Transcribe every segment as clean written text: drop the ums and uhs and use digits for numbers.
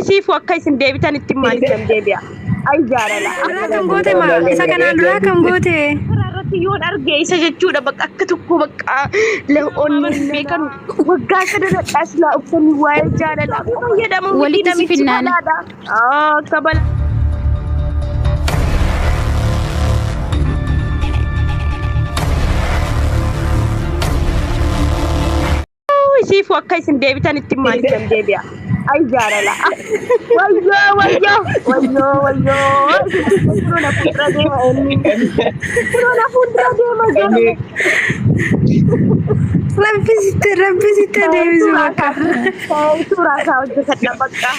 Siifuu akka isin deebitan itti maaliif deebi'a? Ay jaalala. Kam goote ma isa kanaan dura kam goote? Irratti yoon arge isa jechuudha bakka akka tokko bakka onni beekan waggaa sadarkaa silaa uffanni waa'ee jaalala. Fayyadamu walitti si finnaan. Kabala. Siifuu akka isin deebitan itti maaliif deebi'a? Ay jaalala. Wayyo. Kurona fuuldura deema eenyu. Kurona fuuldura deema jaalala. Rabbisitti deebisu bakka. Suuraa isaa hojjetadha bakka.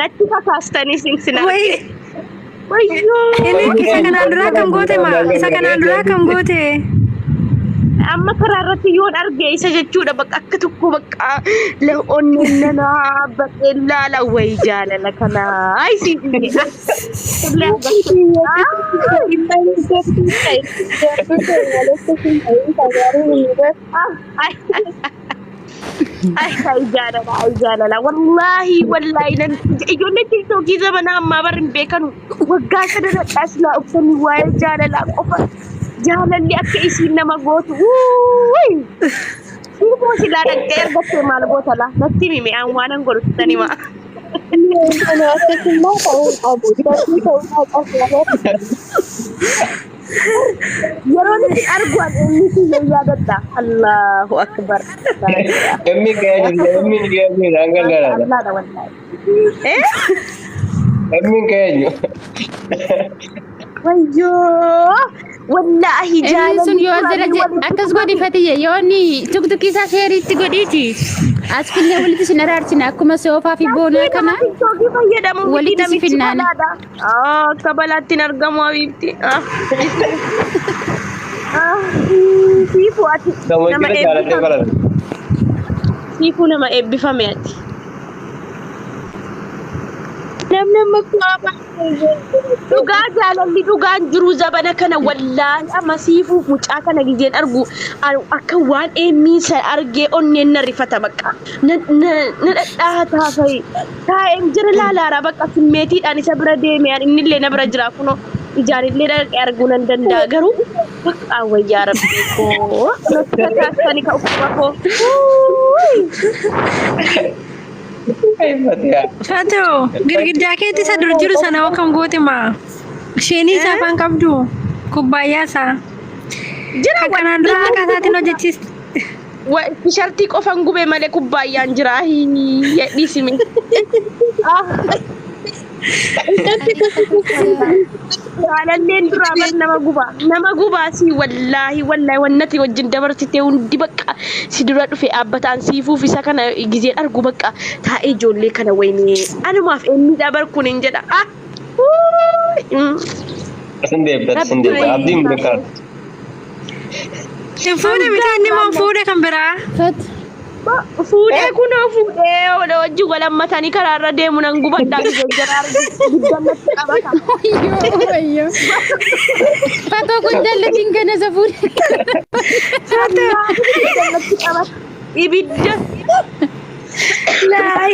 Natti kakaastanii sinsinaa. Wayyo. Inni isa kanaan dura kam goote ma isa kanaan dura kam goote? Amma karaa irratti yoon arge isa jechuudha bakka akka tokko bakka onni nana bakka laala wayi jaalala kana ay si ay jaalala wallahi nan ijoollee tiktokii zamana ammaa barin beekanu waggaa sadarkaa silaa uffanni waa'ee jaalala qofa jaalalli akka isiin nama gootu siifuu silaa dhaqxee argattee maal goota la natti himi aan waanan godhutani ma yeroo nuti argu inni kiyya yaadatta Allahu akbar emmi keenyu Allahadha wallahi emmi keenyu wayyo wallahi Inni sun yoo jala akkas godhi Fatiyye yoonni tuktukii isaa sheeriitti godhiiti. As fillee walitti sin araarsina akkuma soofaa fi boonaa kana walitti si finnaan. Akka balaatti hin argamu habiibti. Siifuu ati nama eebbifame. Siifuu nama eebbifame ati. Nama dhugaa jaalalli dhugaan jiru zabana kana wallahi amma siifuu mucaa kana gijeen argu akka waan eenyisa argee onneen na rifata bakka na dhadhaataa fa'i taa'een jira laalaara bakka simmeetiidhaan isa bira deemee innillee na bira jira kunoo ijaanillee dhaqee arguu nan danda'a garuu bakka wayyaa rabbii koo natti kakaastani ka uffata koo. Fato girgiddaa keetti isa dur jiru sana wakam goote ma isheenii isaa afaan qabdu kubbaayyaa isaa jira kanaan dura akka isaatiin hojjechiiste Shartii qofan gube malee kubbaayyaan jira dhiisime. Jaalalleen duraa nama gubaa si wallahi wannati wajjin dabarsite hundi bakka si dura dhufe dhaabbataan siifuuf isa kana gizeen argu bakka taa'ee ijoollee kana wayne anumaaf eenyu dabar kun hin jedha. Sindee abdiin beekaa. fuudhe bitaa inni moo fuudhe kan biraa fuudhee kunoo fuudhee wajji walammatanii karaarra deemu nan gubadhaa jajjaraa guddannatti qabata. Ayyo. Fatoo kun jallatiin kana isa fuudhe. Guddannatti qabata. Ibidda. Laa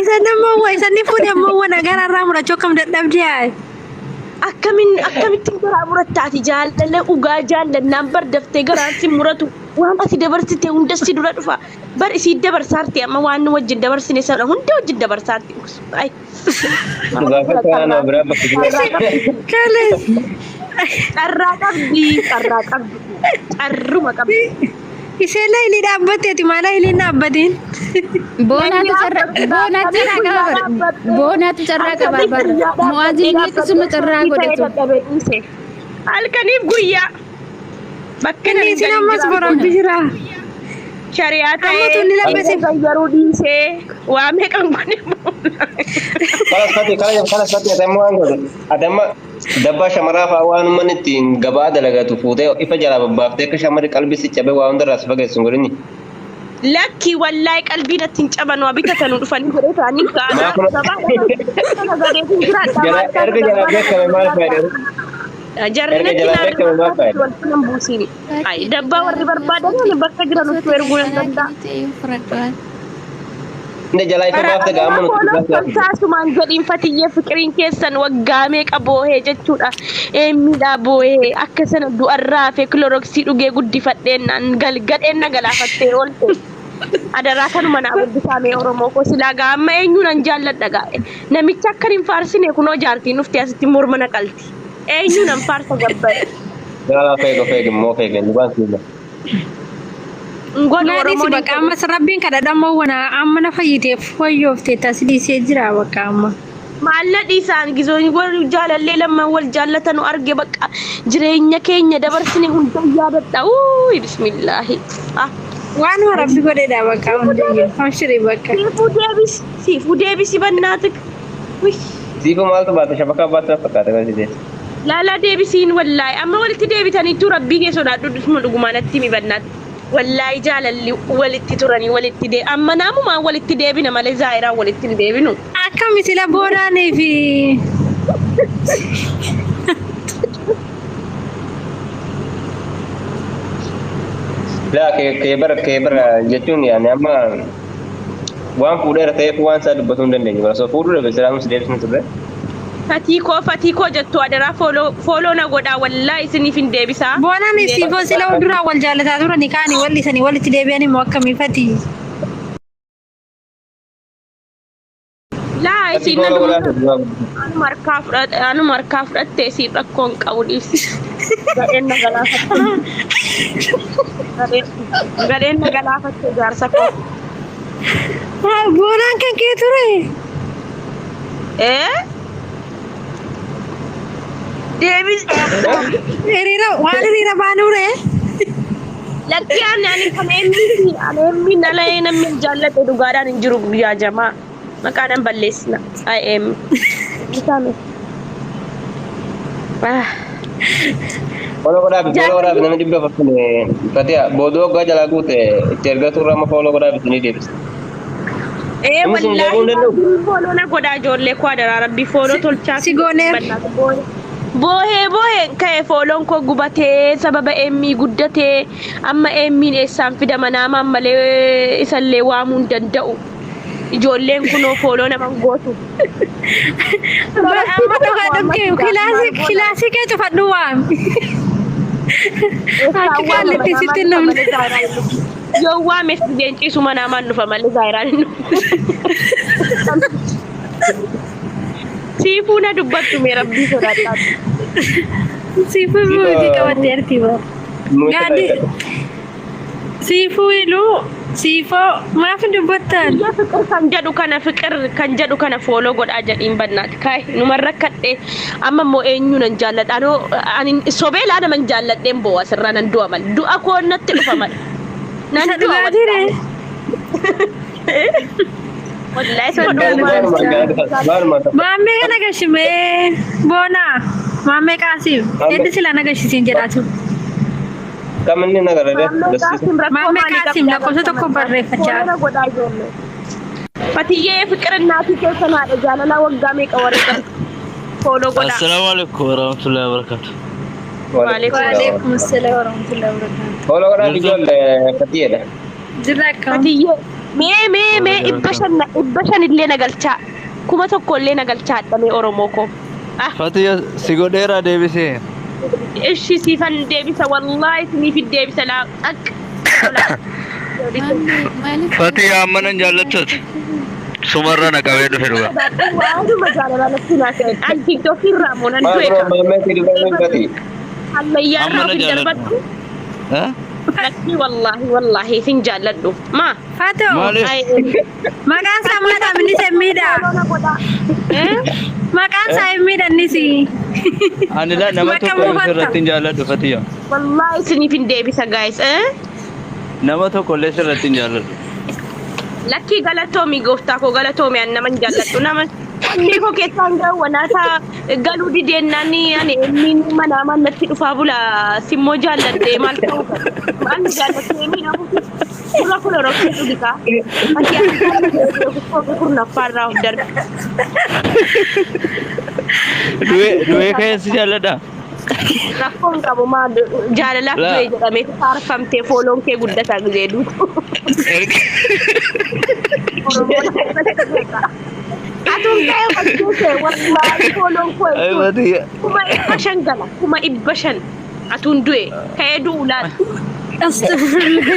isa ni fuudhe ammoo nagaarraa murachuu akkam dadhabdee haa. Akkamittiin garaa murattaati jaalala dhugaa jaalannaan bar daftee garaan si muratu waan ati dabarsite hunda si dura dhufa bar isii dabarsaarti amma waan wajjin dabarsine sana hunda wajjin dabarsaarti. Carraa qabdi carruma qabdi. Isela ini dhaabbatteeti maala inni dhaabbatiin. Boonatu carraa qaba bara. Muwaaziin akkasuma carraa godhatu. Halkaniif guyyaa. Bakka inni isin ammas boronti jira. Shari'aa ta'ee garuu dhiisee waa meeqan godhe. Kanas fati atamma waan godhe atamma dabbaa shamaraa fa'aa waan uummanni ittiin gabaa dalagatu fuutee ifa jalaa babbaaftee akka shamarri qalbii si cabee waa hundarraas fageessu hin godhini. Lakki wallahi qalbii natti hin caban waa bitatanu dhufanii godhee ta'anii gaana Erga jalaa beekame maal fayyadamu? Jarnatti naannoo buusini. Dabbaa warri barbaadan bakka jiran uffee erguu nan danda'a. Inni jalaa ifa baafte gaama nuti. Taasumaan jedhiin fatiyyee fiqiriin keessan waggaamee qaboohee jechuudha. Miidhaa boohee akka sana du'arraa fi kiloroksii dhugee guddifadheennan galgadheen na galaafattee oolte. Adaraa kanuma naa guddifaamee Oromoo koo silaa gaama eenyuun an jaalladha gaa'e. Namicha akka hin faarsine kunoo jaartiin dhufte asitti morma naqalti. Eenyuun an faarsa gabbare. Jalaa feega immoo feega ni baasuu. Ngoni Oromoo bakka amma sarabbiin kadhadhamoo wana amma na fayyiteef wayyoofte tasliisee jira bakka amma. Maalla dhiisaan gizoonni wal jaalallee lamman wal jaallatanu arge bakka jireenya keenya dabarsine hunda yaadadha. Bismillaahi. Waan rabbi godheedha bakka hundee hashiri bakka. Siifuu deebisi bannaatik. Siifuu maaltu baata shabaka baata fakkaata kan sidees. Laalaa deebisiin wallaahi amma walitti deebitaniitu rabbii kee sodaadhu dhugumaanatti mi bannaati. Wallahi jaalalli walitti turanii walitti dee amma naamumaan walitti deebina malee zaayiraan walitti hin deebinu. Akka misila boodaanii fi laa keebara jechuun yaani amma waan fuudheera ta'eef waan isaa dubbatuu hin dandeenye bara soo fuudhuu dhabe silaamus deebisni turre. Fatikoo jettu adaraa fooloo na godhaa wallaahi isiniif hin deebisaa. Boonaan siifoo sila duraa wal jaalataa turani kaanii wallisanii walitti deebi'an immoo akkamii fati. Laa isiin anu markaa fudhatte isiin rakkoon qabu dhiisi. Gadheen na galaafatte jaarsa koo. Boonaan kan kee ture. Davis waan hiriira baanure lakki ani kan emmi nalee namni jaallate dhugaadhaan hin jiru guyyaa jamaa maqaadhaan balleessina IM isaame Follow godhaa namni dhibba fakkine fatiha boodoo waggaa jalaa guute itti ergatu irraa amma follow godhaa bitanii deebisa. Wallahi follow na godhaa ijoollee koo adaraa rabbi follow tolchaa si gooneef. Bohee ka'e fooloon koo gubatee sababa emmii guddatee amma emmiin eessaan fidama nama malee isallee waamuu hin danda'u. Ijoolleen kunoo fooloo naman gootu. Amma dhugaa kilaasii kee cufadhu waam. Akka kaalletti sitti namni. Yoo waameef leenciisuma namaan dhufa malee zaayiraan hin dhufu. Siifuu na dubbattu mee rabbii sodaadhaa. Siifuu muutii qabatteerti ba. Gaadhi. Siifuu iluu siifoo maaf dubbattan. Fiqir kan jedhu kana fooloo godhaa jedhiin bannaati. Kaay numan rakkadhee amma immoo eenyuun an jaalladha. Ani sobee laa naman jaalladheen boo'a sirraa nan du'a mal. Du'a koo natti dhufa mal. Nan du'a dhugaatiire. Maamee kana gashimee boona maamee qaasiif heddi sila nagashisiin jedhaatu. Kamanni nagarade maamee qaasiif lakkoofsa tokko barreeffachaa. Fatiyyee fiqir innaatii keessan haadha jaalalaa waggaa meeqa warra fooloo godhaa. Assalaamu alaikum warahmatullahi wabarakatuh. Waalaikum assalam warahmatullahi wabarakatuh. follow godhaa ijoollee fatiyyeedha. Jirra akkam. Fatiyyee mee dhibba shan illee nagalchaa kuma tokko illee nagalchaa hadhamee Oromoo koo. Fatiyya si godheeraa deebisee. Ishi siifan deebisa wallahi isiniif deebisa laa akka. Fatiyya amma nan jaallattoota. Sumarra na qabee dhufe dhuga. Waanuma jaalalaa natti naa ta'e an tiktokii irraa moo nan du'e kan. Maamee si dhugaa fati. Ammayyaa irraa ofin darbadhu. Lakki wallahi sin jaalladhu. Ma. Fatoo. Maqaan isaa maadha inni semmiidha. Maqaan isaa himmiidha innisi. Ani la nama tokko sirratti hin jaalladhu Fatiyya. Wallahi isiniif hin deebisa guys. Nama tokko illee sirratti hin jaalladhu. Lakki galatoomi gooftaa koo galatoomi an nama hin jaalladhu nama. Inni koo keessaan gahu wanaata galuu dideennaan ani emmiin mana natti dhufaa bula simmoo jaalladhee maal ta'uu qaba. Maal jaalladhee miidhamu suuraa kun rokkee dhugisaa. Ati kurnaffaarraa of darbe. Du'ee keessi jaalladha. Rakkoon qabu maal jaalalaaf du'e jedhamee faarfamtee fooloon kee guddataa gizee duutu. Atun kaya magkuse, wallahi kolon ko. Ay, mati. Kuma ibashan gala, kuma ibashan. Atun duwe, kaya duulan. Astagfirullah.